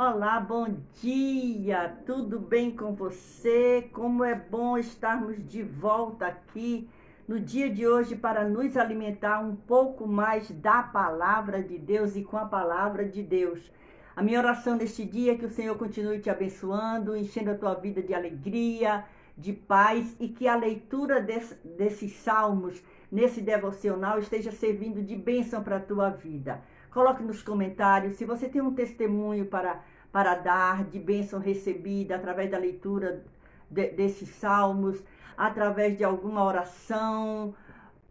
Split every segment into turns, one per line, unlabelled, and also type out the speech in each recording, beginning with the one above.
Olá, bom dia! Tudo bem com você? Como é bom estarmos de volta aqui no dia de hoje para nos alimentar um pouco mais da palavra de Deus e com a palavra de Deus. A minha oração neste dia é que o Senhor continue te abençoando, enchendo a tua vida de alegria, de paz e que a leitura desses salmos nesse devocional esteja servindo de bênção para a tua vida. Coloque nos comentários se você tem um testemunho para dar, de bênção recebida através da leitura desses salmos, através de alguma oração.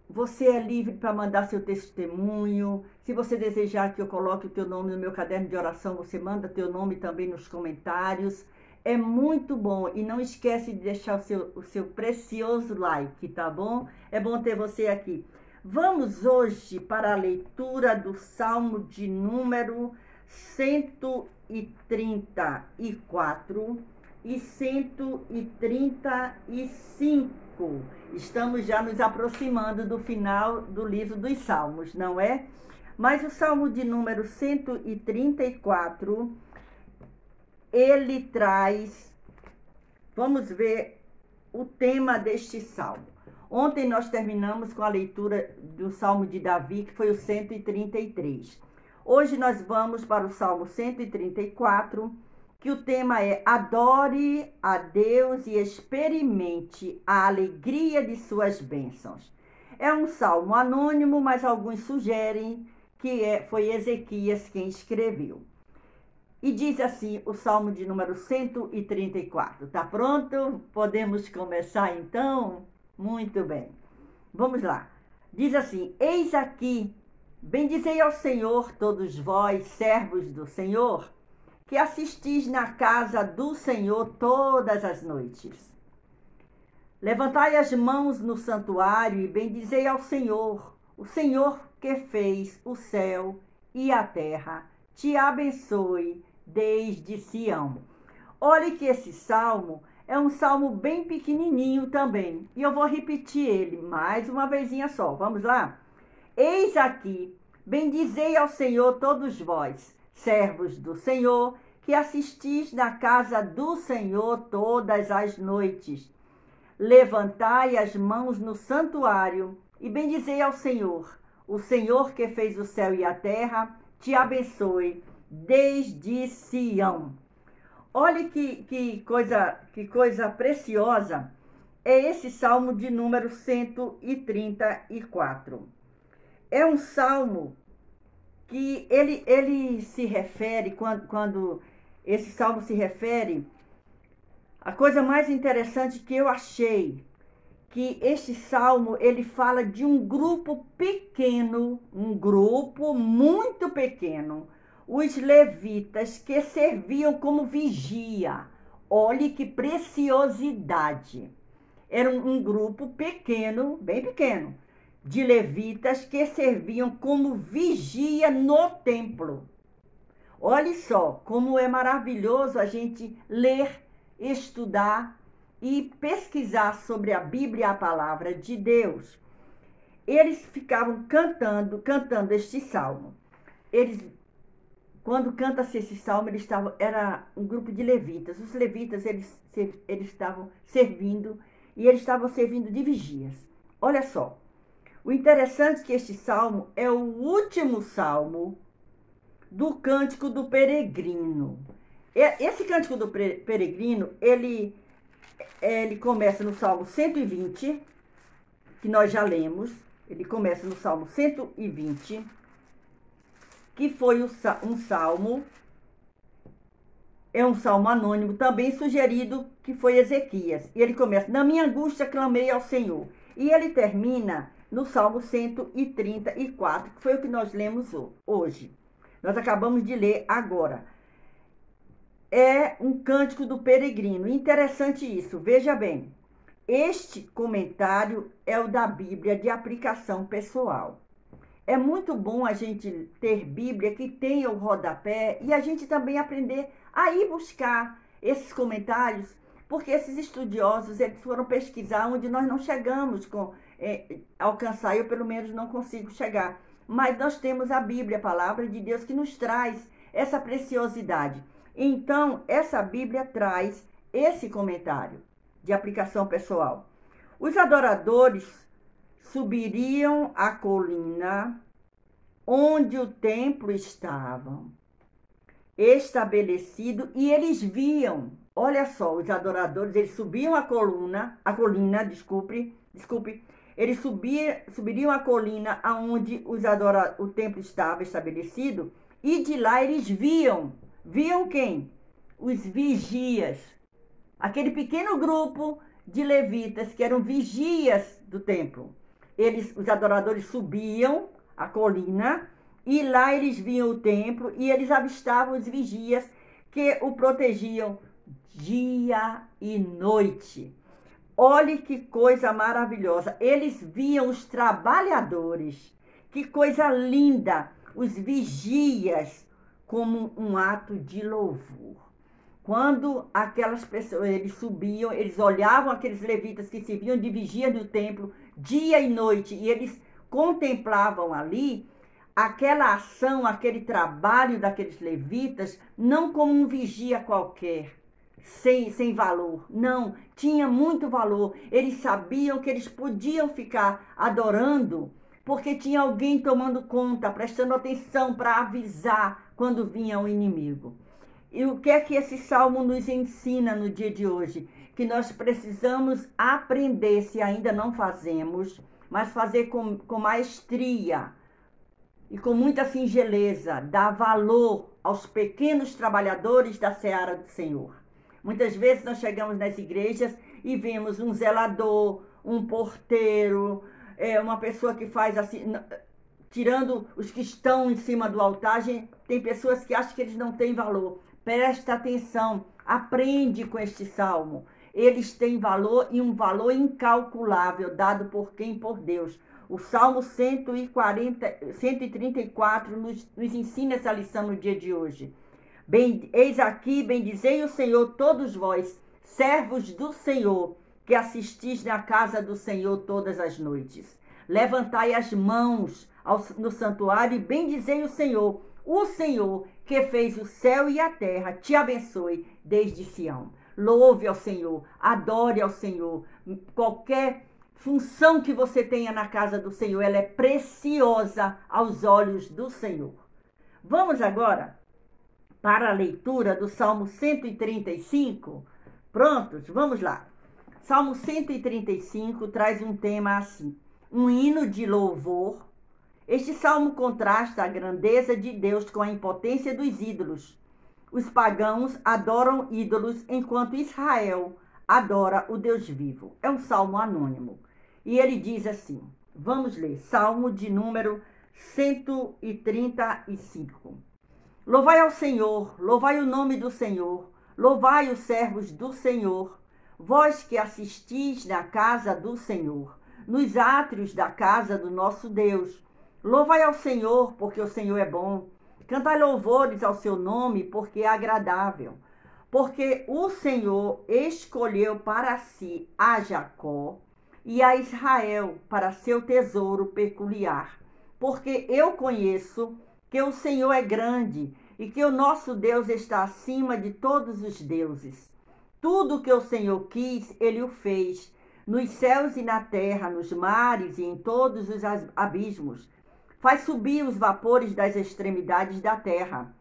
Você é livre para mandar seu testemunho. Se você desejar que eu coloque o teu nome no meu caderno de oração, você manda teu nome também nos comentários. É muito bom. E não esquece de deixar o seu precioso like, tá bom? É bom ter você aqui. Vamos hoje para a leitura do Salmo de número 134 e 135. Estamos já nos aproximando do final do livro dos Salmos, não é? Mas o Salmo de número 134, ele traz, vamos ver o tema deste salmo. Ontem nós terminamos com a leitura do Salmo de Davi, que foi o 133. Hoje nós vamos para o Salmo 134, que o tema é: adore a Deus e experimente a alegria de suas bênçãos. É um salmo anônimo, mas alguns sugerem que foi Ezequias quem escreveu. E diz assim o Salmo de número 134. Tá pronto? Podemos começar então? Muito bem. Vamos lá. Diz assim: eis aqui, bendizei ao Senhor todos vós, servos do Senhor, que assistis na casa do Senhor todas as noites. Levantai as mãos no santuário e bendizei ao Senhor, o Senhor que fez o céu e a terra, te abençoe desde Sião. Olhe que esse salmo é um salmo bem pequenininho também. E eu vou repetir ele mais uma vezinha só. Vamos lá? Eis aqui, bendizei ao Senhor todos vós, servos do Senhor, que assistis na casa do Senhor todas as noites. Levantai as mãos no santuário e bendizei ao Senhor. O Senhor que fez o céu e a terra, te abençoe desde Sião. Olhe que coisa preciosa é esse salmo de número 134. É um salmo que ele se refere, quando esse salmo se refere, a coisa mais interessante que eu achei, que este salmo ele fala de um grupo pequeno, um grupo muito pequeno, os levitas que serviam como vigia. Olhe que preciosidade. Era um grupo pequeno, bem pequeno, de levitas que serviam como vigia no templo. Olhe só como é maravilhoso a gente ler, estudar e pesquisar sobre a Bíblia e a palavra de Deus. Eles ficavam cantando este salmo. Quando canta-se esse salmo, era um grupo de levitas. Os levitas, eles estavam servindo, e eles estavam servindo de vigias. Olha só, o interessante é que este salmo é o último salmo do Cântico do Peregrino. Esse Cântico do Peregrino, ele começa no Salmo 120, que nós já lemos. Ele começa no Salmo 120, que foi um salmo, é um salmo anônimo, também sugerido que foi Ezequias. E ele começa: na minha angústia clamei ao Senhor. E ele termina no Salmo 134, que foi o que nós lemos hoje. Nós acabamos de ler agora. É um cântico do peregrino. Interessante isso, veja bem. Este comentário é o da Bíblia de aplicação pessoal. É muito bom a gente ter Bíblia que tenha o rodapé e a gente também aprender a ir buscar esses comentários, porque esses estudiosos, eles foram pesquisar onde nós não chegamos alcançar. Eu, pelo menos, não consigo chegar. Mas nós temos a Bíblia, a palavra de Deus, que nos traz essa preciosidade. Então, essa Bíblia traz esse comentário de aplicação pessoal. Os adoradores subiriam a colina onde o templo estava estabelecido e eles viam, olha só, os adoradores, eles subiam a colina, eles subiriam a colina aonde o templo estava estabelecido e de lá eles viam quem? Os vigias, aquele pequeno grupo de levitas que eram vigias do templo. Os adoradores subiam a colina e lá eles viam o templo e eles avistavam os vigias que o protegiam dia e noite. Olhe que coisa maravilhosa. Eles viam os trabalhadores. Que coisa linda. Os vigias como um ato de louvor. Quando aquelas pessoas, eles subiam, eles olhavam aqueles levitas que serviam de vigia no templo dia e noite e eles contemplavam ali aquela ação, aquele trabalho daqueles levitas, não como um vigia qualquer, sem valor. Não, tinha muito valor. Eles sabiam que eles podiam ficar adorando, porque tinha alguém tomando conta, prestando atenção para avisar quando vinha o inimigo. E o que é que esse salmo nos ensina no dia de hoje? Que nós precisamos aprender, se ainda não fazemos, mas fazer com maestria, e com muita singeleza, dar valor aos pequenos trabalhadores da seara do Senhor. Muitas vezes nós chegamos nas igrejas e vemos um zelador, um porteiro, uma pessoa que faz assim, tirando os que estão em cima do altar. Tem pessoas que acham que eles não têm valor. Presta atenção, aprende com este salmo. Eles têm valor e um valor incalculável, dado por quem? Por Deus. O Salmo 134 nos ensina essa lição no dia de hoje. Eis aqui, bendizei o Senhor todos vós, servos do Senhor, que assistis na casa do Senhor todas as noites. Levantai as mãos no santuário e bendizei o Senhor que fez o céu e a terra, te abençoe desde Sião. Louve ao Senhor, adore ao Senhor. Qualquer função que você tenha na casa do Senhor, ela é preciosa aos olhos do Senhor. Vamos agora para a leitura do Salmo 135. Prontos? Vamos lá. Salmo 135 traz um tema assim: um hino de louvor. Este salmo contrasta a grandeza de Deus com a impotência dos ídolos. Os pagãos adoram ídolos enquanto Israel adora o Deus vivo. É um salmo anônimo. E ele diz assim, vamos ler, Salmo de número 135. Louvai ao Senhor, louvai o nome do Senhor, louvai os servos do Senhor, vós que assistis na casa do Senhor, nos átrios da casa do nosso Deus. Louvai ao Senhor, porque o Senhor é bom. Cantai louvores ao seu nome, porque é agradável. Porque o Senhor escolheu para si a Jacó e a Israel para seu tesouro peculiar. Porque eu conheço que o Senhor é grande e que o nosso Deus está acima de todos os deuses. Tudo que o Senhor quis, ele o fez, nos céus e na terra, nos mares e em todos os abismos. Faz subir os vapores das extremidades da terra.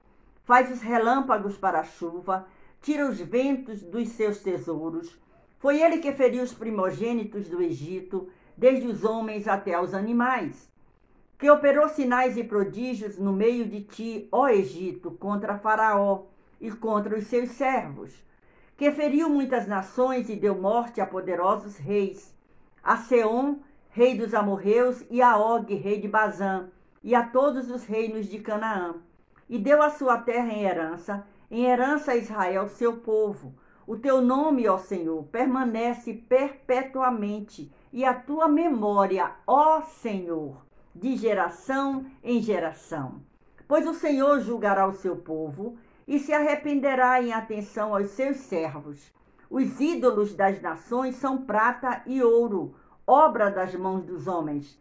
Faz os relâmpagos para a chuva, tira os ventos dos seus tesouros. Foi ele que feriu os primogênitos do Egito, desde os homens até os animais. Que operou sinais e prodígios no meio de ti, ó Egito, contra Faraó e contra os seus servos. Que feriu muitas nações e deu morte a poderosos reis. A Seom, rei dos amorreus, e a Og, rei de Bazã, e a todos os reinos de Canaã. E deu a sua terra em herança a Israel, seu povo. O teu nome, ó Senhor, permanece perpetuamente, e a tua memória, ó Senhor, de geração em geração. Pois o Senhor julgará o seu povo e se arrependerá em atenção aos seus servos. Os ídolos das nações são prata e ouro, obra das mãos dos homens.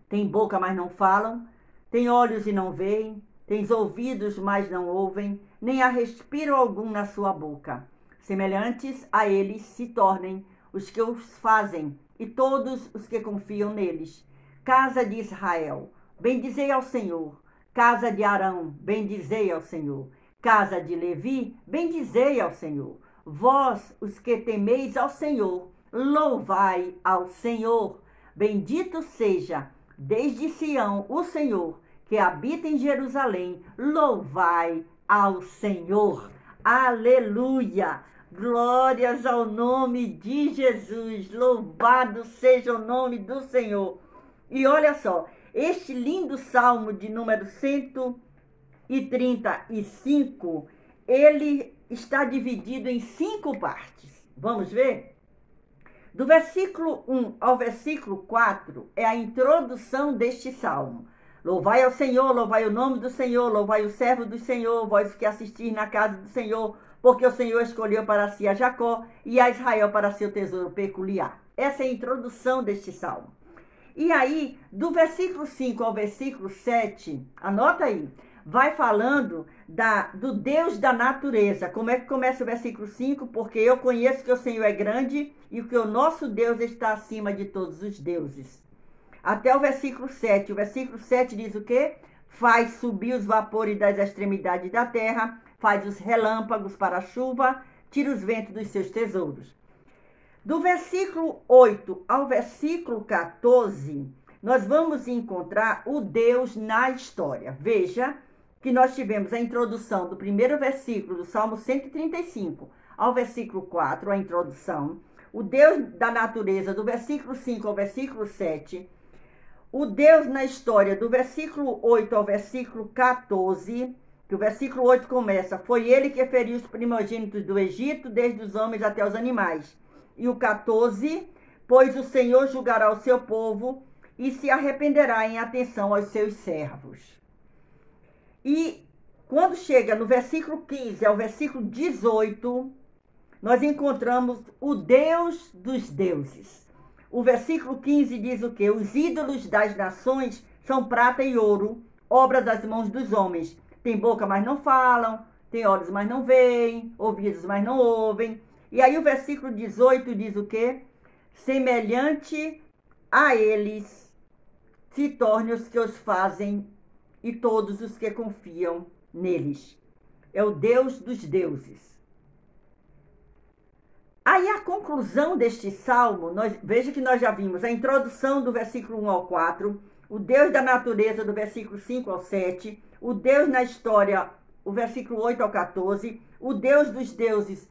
Tem boca, mas não falam, tem olhos e não veem, tens ouvidos, mas não ouvem, nem há respiro algum na sua boca. Semelhantes a eles se tornem os que os fazem, e todos os que confiam neles. Casa de Israel, bendizei ao Senhor. Casa de Arão, bendizei ao Senhor. Casa de Levi, bendizei ao Senhor. Vós, os que temeis ao Senhor, louvai ao Senhor. Bendito seja, desde Sião, o Senhor, que habita em Jerusalém, louvai ao Senhor. Aleluia! Glórias ao nome de Jesus. Louvado seja o nome do Senhor. E olha só, este lindo salmo de número 135, ele está dividido em 5 partes. Vamos ver? Do versículo 1 ao versículo 4 é a introdução deste salmo. Louvai ao Senhor, louvai o nome do Senhor, louvai o servo do Senhor, vós que assistis na casa do Senhor, porque o Senhor escolheu para si a Jacó e a Israel para seu tesouro peculiar. Essa é a introdução deste salmo. E aí, do versículo 5 ao versículo 7, anota aí, vai falando do Deus da natureza. Como é que começa o versículo 5? Porque eu conheço que o Senhor é grande e que o nosso Deus está acima de todos os deuses. Até o versículo 7. O versículo 7 diz o quê? Faz subir os vapores das extremidades da terra, faz os relâmpagos para a chuva, tira os ventos dos seus tesouros. Do versículo 8 ao versículo 14, nós vamos encontrar o Deus na história. Veja que nós tivemos a introdução do primeiro versículo do Salmo 135 ao versículo 4, a introdução. O Deus da natureza, do versículo 5 ao versículo 7. O Deus na história, do versículo 8 ao versículo 14, que o versículo 8 começa, foi ele que feriu os primogênitos do Egito, desde os homens até os animais. E o 14, pois o Senhor julgará o seu povo e se arrependerá em atenção aos seus servos. E quando chega no versículo 15 ao versículo 18, nós encontramos o Deus dos deuses. O versículo 15 diz o quê? Os ídolos das nações são prata e ouro, obra das mãos dos homens. Tem boca, mas não falam, tem olhos, mas não veem, ouvidos, mas não ouvem. E aí o versículo 18 diz o quê? Semelhante a eles se tornem os que os fazem e todos os que confiam neles. É o Deus dos deuses. Aí a conclusão deste salmo, veja que nós já vimos a introdução do versículo 1 ao 4, o Deus da natureza do versículo 5 ao 7, o Deus na história, o versículo 8 ao 14, o Deus dos deuses,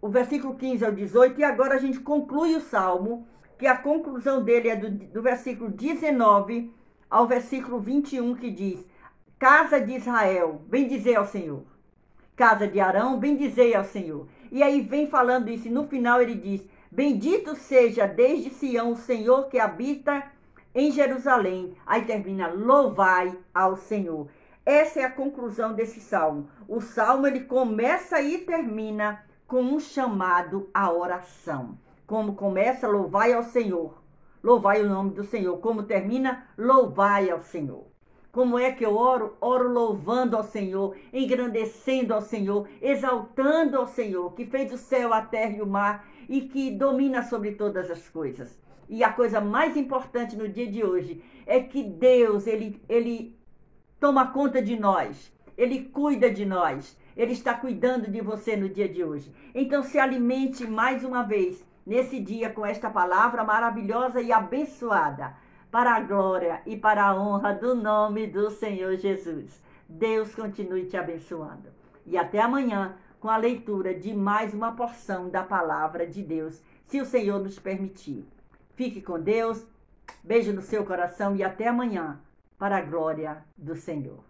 o versículo 15 ao 18, e agora a gente conclui o salmo, que a conclusão dele é do versículo 19 ao versículo 21, que diz: Casa de Israel, bendizei ao Senhor. Casa de Arão, bendizei ao Senhor. E aí vem falando isso, e no final ele diz: Bendito seja desde Sião o Senhor que habita em Jerusalém. Aí termina: Louvai ao Senhor. Essa é a conclusão desse salmo. O salmo ele começa e termina com um chamado à oração. Como começa, louvai ao Senhor. Louvai o nome do Senhor. Como termina, louvai ao Senhor. Como é que eu oro? Oro louvando ao Senhor, engrandecendo ao Senhor, exaltando ao Senhor, que fez o céu, a terra e o mar e que domina sobre todas as coisas. E a coisa mais importante no dia de hoje é que Deus, ele toma conta de nós, Ele cuida de nós, Ele está cuidando de você no dia de hoje. Então se alimente mais uma vez nesse dia com esta palavra maravilhosa e abençoada, para a glória e para a honra do nome do Senhor Jesus. Deus continue te abençoando. E até amanhã com a leitura de mais uma porção da palavra de Deus, se o Senhor nos permitir. Fique com Deus, beijo no seu coração e até amanhã, para a glória do Senhor.